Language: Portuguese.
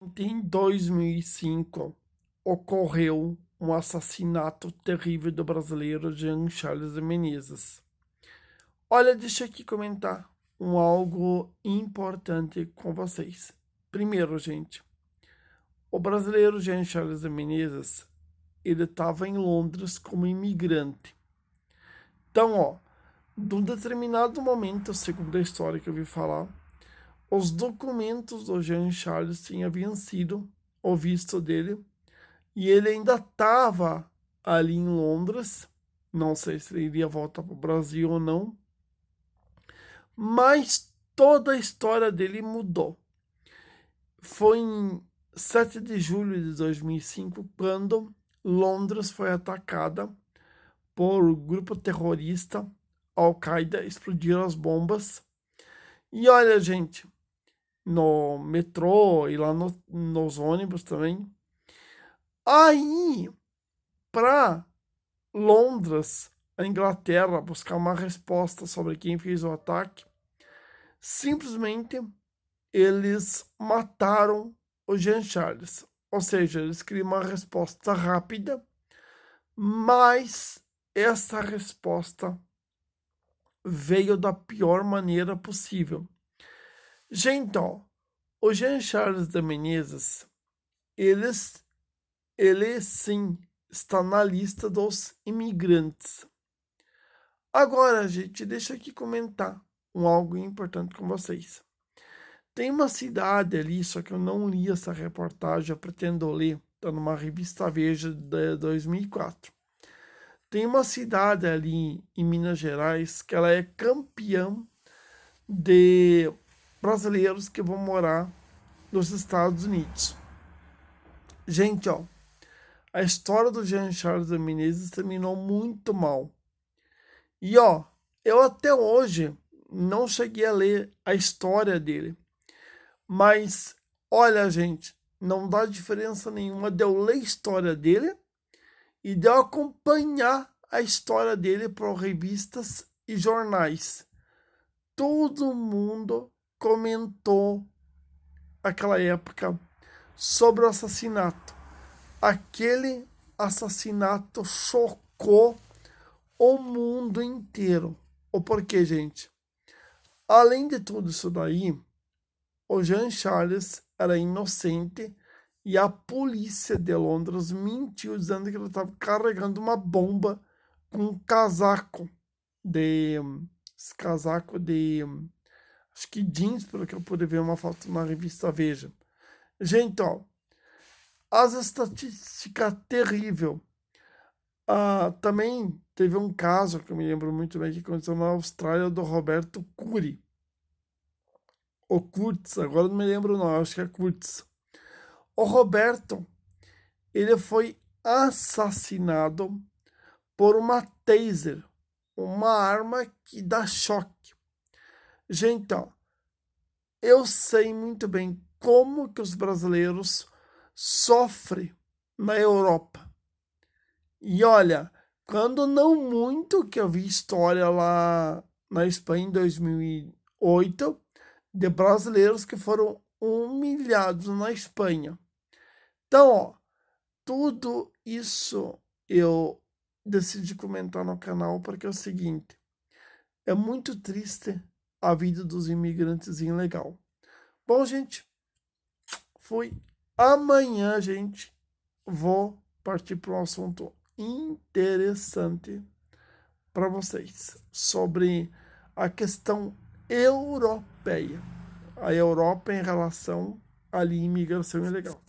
Em 2005, ocorreu um assassinato terrível do brasileiro Jean Charles de Menezes. Olha, deixa eu aqui comentar algo importante com vocês. Primeiro, gente, o brasileiro Jean Charles de Menezes, ele estava em Londres como imigrante. Então, de um determinado momento, segundo a história que eu vi falar, os documentos do Jean Charles tinham vencido o visto dele e ele ainda estava ali em Londres. Não sei se ele iria voltar para o Brasil ou não, mas toda a história dele mudou. Foi em 7 de julho de 2005 quando Londres foi atacada por grupo terrorista Al-Qaeda, explodiram as bombas. E olha, gente, no metrô e lá nos ônibus também. Aí, para Londres, a Inglaterra, buscar uma resposta sobre quem fez o ataque, simplesmente eles mataram o Jean Charles. Ou seja, eles queriam uma resposta rápida, mas essa resposta veio da pior maneira possível. Gente, o Jean Charles de Menezes, ele sim está na lista dos imigrantes. Agora, gente, deixa aqui comentar algo importante com vocês. Tem uma cidade ali, só que eu não li essa reportagem, eu pretendo ler, está numa revista Veja de 2004. Tem uma cidade ali em Minas Gerais que ela é campeã de brasileiros que vão morar nos Estados Unidos. Gente, a história do Jean Charles de Menezes terminou muito mal. E eu até hoje não cheguei a ler a história dele. Mas, olha, gente, não dá diferença nenhuma de eu ler a história dele e de eu acompanhar a história dele por revistas e jornais. Todo mundo comentou aquela época sobre o assassinato. Aquele assassinato chocou o mundo inteiro. O porquê, gente? Além de tudo isso daí, o Jean Charles era inocente e a polícia de Londres mentiu dizendo que ele estava carregando uma bomba com um casaco de acho que jeans, pelo que eu pude ver uma foto na revista Veja. Gente, as estatísticas terrível. Também teve um caso que eu me lembro muito bem que aconteceu na Austrália do Roberto Curry. O Kurtz, agora não me lembro não, acho que é Kurtz. O Roberto, ele foi assassinado por uma taser, uma arma que dá choque. Gente, eu sei muito bem como que os brasileiros sofrem na Europa. E olha, quando não muito que eu vi história lá na Espanha em 2008 de brasileiros que foram humilhados na Espanha. Então, tudo isso eu decidi comentar no canal porque é o seguinte, é muito triste a vida dos imigrantes ilegal. Bom, gente, fui. Amanhã, gente, vou partir para um assunto interessante para vocês sobre a questão europeia. A Europa em relação à imigração ilegal.